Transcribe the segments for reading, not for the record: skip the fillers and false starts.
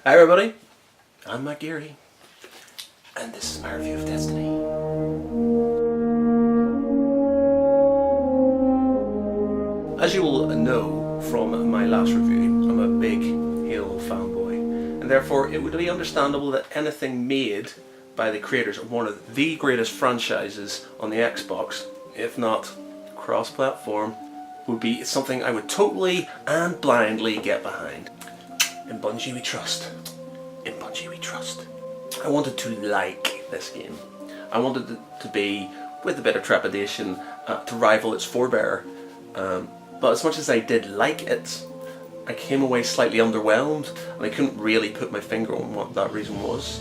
Hi everybody, I'm Matt Geary, and this is my review of Destiny. As you will know from my last review, I'm a big Halo fanboy, and therefore it would be understandable that anything made by the creators of one of the greatest franchises on the Xbox, if not cross-platform, would be something I would totally and blindly get behind. In Bungie we trust. In Bungie we trust. I wanted to like this game. I wanted it to be, with a bit of trepidation, to rival its forebearer. But as much as I did like it, I came away slightly underwhelmed, and I couldn't really put my finger on what that reason was.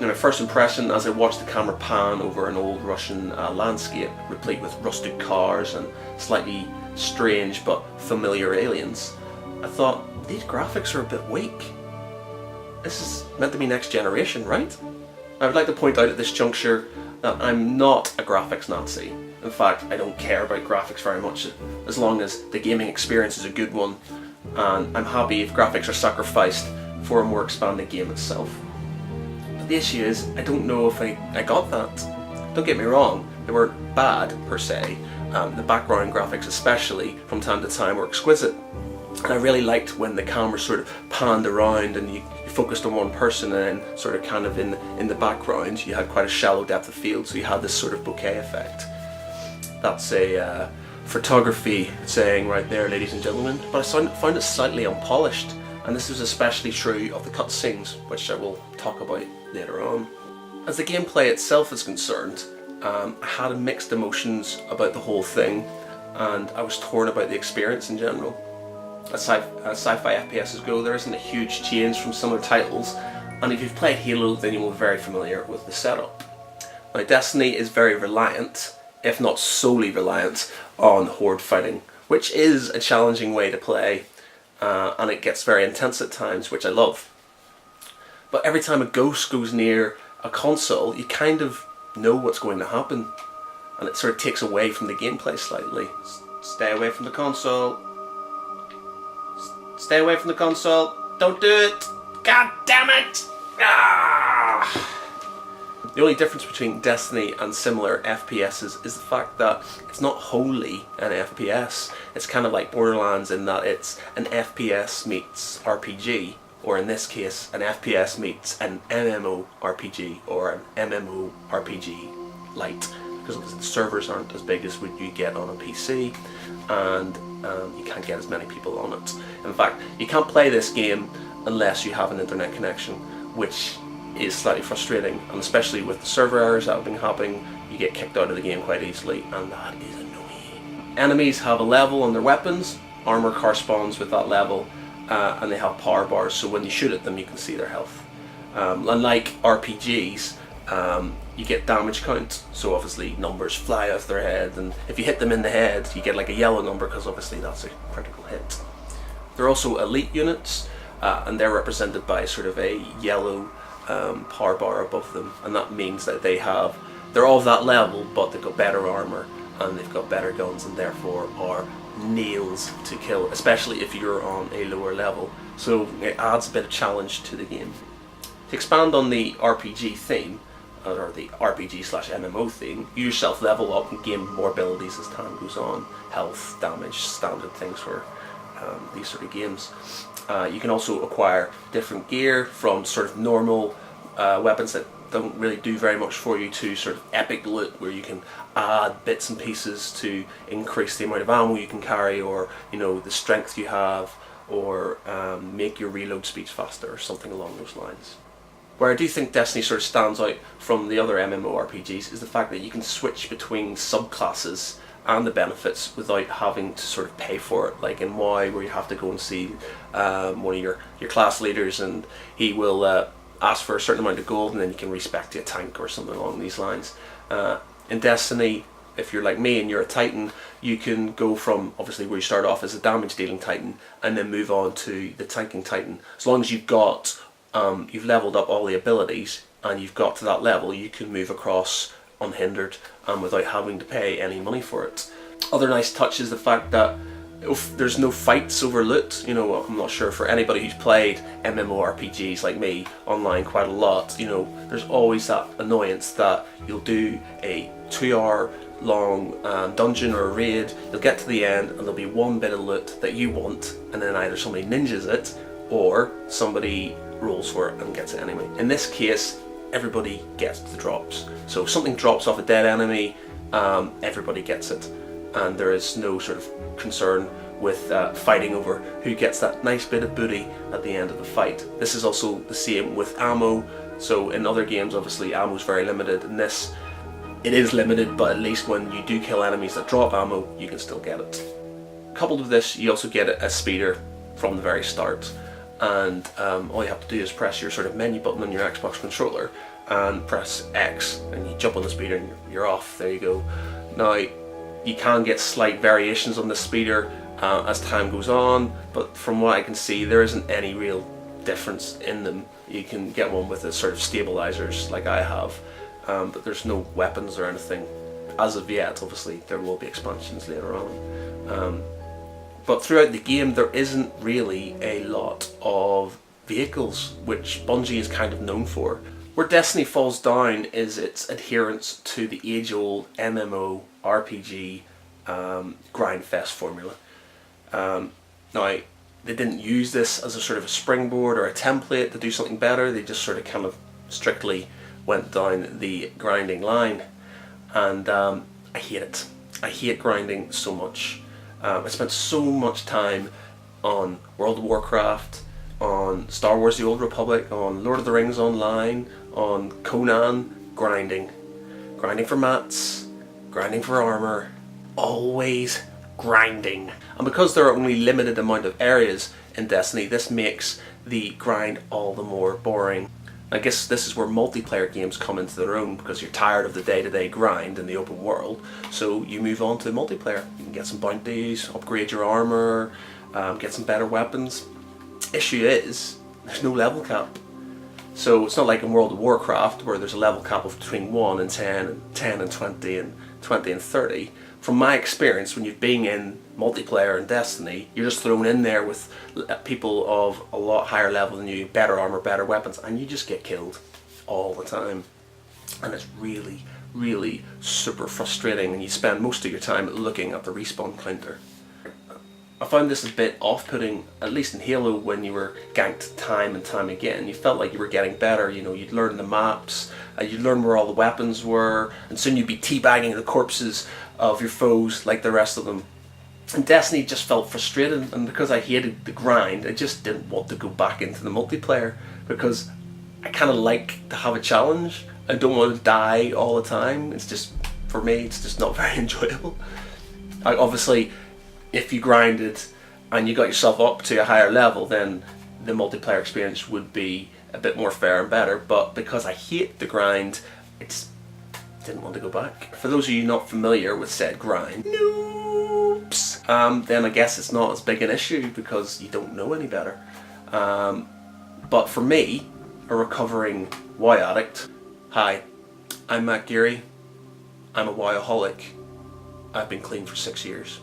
My first impression, as I watched the camera pan over an old Russian landscape replete with rusted cars and slightly strange but familiar aliens, I thought, these graphics are a bit weak. This is meant to be next generation, right? I would like to point out at this juncture that I'm not a graphics Nazi. In fact, I don't care about graphics very much, as long as the gaming experience is a good one, and I'm happy if graphics are sacrificed for a more expanded game itself. But the issue is, I don't know if I got that. Don't get me wrong, they weren't bad per se. The background graphics especially, from time to time, were exquisite. And I really liked when the camera sort of panned around and you focused on one person, and then sort of kind of in the background you had quite a shallow depth of field, so you had this sort of bokeh effect. That's a photography saying right there, ladies and gentlemen. But I found it slightly unpolished, and this is especially true of the cutscenes, which I will talk about later on. As the gameplay itself is concerned, I had mixed emotions about the whole thing, and I was torn about the experience in general. As sci-fi FPSs go, there isn't a huge change from similar titles, and if you've played Halo then you will be very familiar with the setup. Now, Destiny is very reliant, if not solely reliant, on horde fighting, which is a challenging way to play, and it gets very intense at times, which I love. But every time a ghost goes near a console, you kind of know what's going to happen, and it sort of takes away from the gameplay slightly. Stay away from the console. Stay away from the console. Don't do it. God damn it! Ah! The only difference between Destiny and similar FPSs is the fact that it's not wholly an FPS. It's kind of like Borderlands in that it's an FPS meets RPG, or in this case, an FPS meets an MMORPG, or an MMORPG light, because the servers aren't as big as what you get on a PC, and you can't get as many people on it. In fact, you can't play this game unless you have an internet connection, which is slightly frustrating, and especially with the server errors that have been happening, you get kicked out of the game quite easily, and that is annoying. Enemies have a level on their weapons, armor corresponds with that level, and they have power bars, so when you shoot at them you can see their health. Unlike RPGs, you get damage count, so obviously numbers fly off their head, and if you hit them in the head you get like a yellow number, because obviously that's a critical hit. They're also elite units, and they're represented by sort of a yellow power bar above them, and that means that they're all of that level, but they've got better armor and they've got better guns, and therefore are nails to kill, especially if you're on a lower level. So it adds a bit of challenge to the game. To expand on the RPG theme, or the RPG/MMO theme, you yourself level up and gain more abilities as time goes on. Health, damage, standard things for these sort of games. You can also acquire different gear, from sort of normal weapons that don't really do very much for you, to sort of epic loot where you can add bits and pieces to increase the amount of ammo you can carry, or the strength you have, or make your reload speeds faster, or something along those lines. Where I do think Destiny sort of stands out from the other MMORPGs is the fact that you can switch between subclasses and the benefits without having to sort of pay for it, like in WoW, where you have to go and see one of your class leaders, and he will ask for a certain amount of gold, and then you can respec you a tank or something along these lines. In Destiny, if you're like me and you're a Titan, you can go from obviously where you start off as a damage dealing Titan and then move on to the tanking Titan. As long as you've got you've leveled up all the abilities and you've got to that level, you can move across unhindered and without having to pay any money for it. Other nice touch is the fact that There's no fights over loot. You know, I'm not sure for anybody who's played MMORPGs like me online quite a lot. You know, there's always that annoyance that you'll do a 2-hour long dungeon or a raid, you'll get to the end and there'll be one bit of loot that you want, and then either somebody ninjas it or somebody rolls for it and gets it anyway. In this case, everybody gets the drops. So if something drops off a dead enemy, everybody gets it, and there is no sort of concern with fighting over who gets that nice bit of booty at the end of the fight. This is also the same with ammo. So in other games, obviously, ammo is very limited. In this, it is limited, but at least when you do kill enemies that drop ammo, you can still get it. Coupled with this, you also get a speeder from the very start, and all you have to do is press your sort of menu button on your Xbox controller and press X, and you jump on the speeder and you're off. There you go. Now, you can get slight variations on the speeder as time goes on, but from what I can see, there isn't any real difference in them. You can get one with a sort of stabilizers like I have, but there's no weapons or anything as of yet. Obviously there will be expansions later on, but throughout the game there isn't really a lot of vehicles, which Bungie is kind of known for. Where Destiny falls down is its adherence to the age-old MMO RPG grindfest formula. Now, they didn't use this as a sort of a springboard or a template to do something better. They just sort of kind of strictly went down the grinding line, and I hate it. I hate grinding so much. I spent so much time on World of Warcraft, on Star Wars The Old Republic, on Lord of the Rings Online, on Conan, grinding for mats, grinding for armor, always grinding. And because there are only limited amount of areas in Destiny, this makes the grind all the more boring. I guess this is where multiplayer games come into their own, because you're tired of the day-to-day grind in the open world, so you move on to multiplayer. You can get some bounties, upgrade your armor, get some better weapons. Issue is, there's no level cap. So it's not like in World of Warcraft where there's a level cap of between 1 and 10, and 10 and 20, and 20 and 30. From my experience, when you've been in multiplayer in Destiny, you're just thrown in there with people of a lot higher level than you, better armor, better weapons, and you just get killed all the time. And it's really, really super frustrating, and you spend most of your time looking at the respawn counter. I found this a bit off-putting, at least in Halo, when you were ganked time and time again. You felt like you were getting better. You know, you'd learn the maps, you'd learn where all the weapons were, and soon you'd be teabagging the corpses of your foes like the rest of them. And Destiny just felt frustrated, and because I hated the grind, I just didn't want to go back into the multiplayer, because I kind of like to have a challenge. I don't want to die all the time. It's just, for me, it's just not very enjoyable. Obviously, if you grinded and you got yourself up to a higher level, then the multiplayer experience would be a bit more fair and better, but because I hate the grind, I just didn't want to go back. For those of you not familiar with said grind, noobs, then I guess it's not as big an issue because you don't know any better. But for me, a recovering WoW addict, hi, I'm Matt Geary, I'm a WoWaholic, I've been clean for 6 years.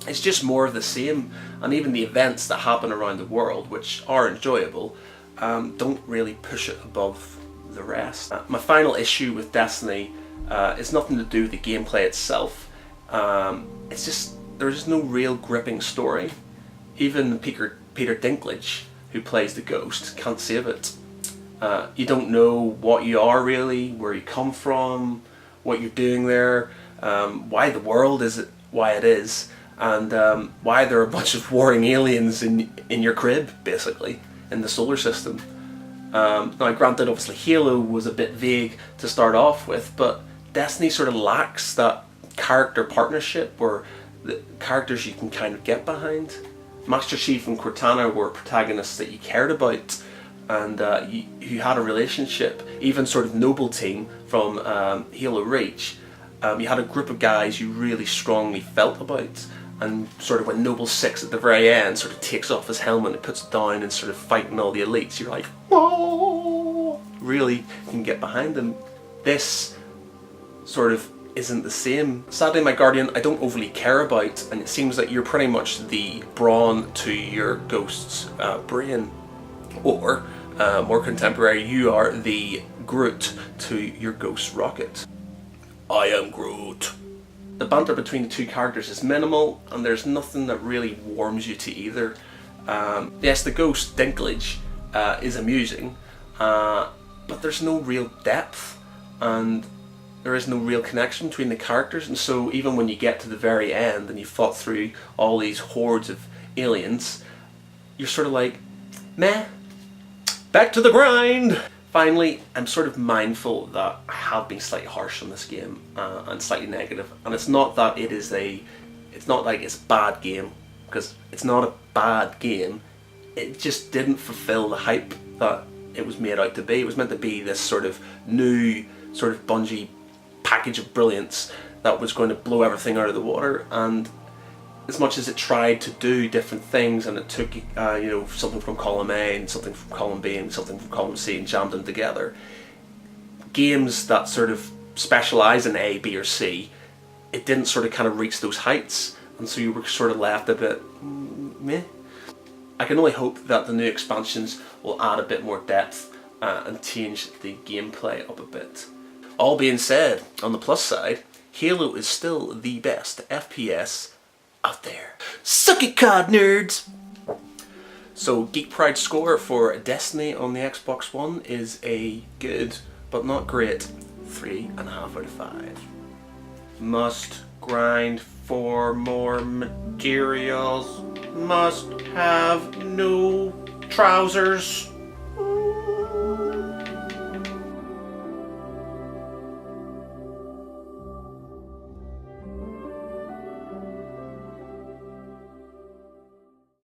It's just more of the same, and even the events that happen around the world, which are enjoyable, don't really push it above the rest. My final issue with Destiny is nothing to do with the gameplay itself. It's just, there's no real gripping story. Even Peter Dinklage, who plays the Ghost, can't save it. You don't know what you are really, where you come from, what you're doing there, why the world is why it is, and why there are a bunch of warring aliens in your crib, basically, in the solar system. Now granted, obviously Halo was a bit vague to start off with, but Destiny sort of lacks that character partnership, or the characters you can kind of get behind. Master Chief and Cortana were protagonists that you cared about, and you had a relationship. Even sort of Noble Team from Halo Reach, you had a group of guys you really strongly felt about, and sort of when Noble 6 at the very end sort of takes off his helmet and puts it down and sort of fighting all the elites, you're like, whoa! Really, you can get behind them. This sort of isn't the same. Sadly, my Guardian I don't overly care about, and it seems that you're pretty much the brawn to your Ghost's brain. Or, more contemporary, you are the Groot to your Ghost's rocket. I am Groot. The banter between the two characters is minimal, and there's nothing that really warms you to either. Yes, the Ghost Dinklage is amusing, but there's no real depth, and there is no real connection between the characters, and so even when you get to the very end and you fought through all these hordes of aliens, you're sort of like, meh, back to the grind! Finally, I'm sort of mindful that I have been slightly harsh on this game and slightly negative, and it's not that it's not like it's a bad game, because it's not a bad game. It just didn't fulfill the hype that it was made out to be. It was meant to be this sort of new, sort of Bungie package of brilliance that was going to blow everything out of the water, and as much as it tried to do different things, and it took you know, something from column A and something from column B and something from column C and jammed them together, games that sort of specialise in A, B or C, it didn't sort of kind of reach those heights, and so you were sort of left a bit meh. I can only hope that the new expansions will add a bit more depth and change the gameplay up a bit. All being said, on the plus side, Halo is still the best FPS out there. Suck it, COD nerds! So, Geek Pride score for Destiny on the Xbox One is a good, but not great, 3.5 out of 5. Must grind for more materials. Must have new trousers.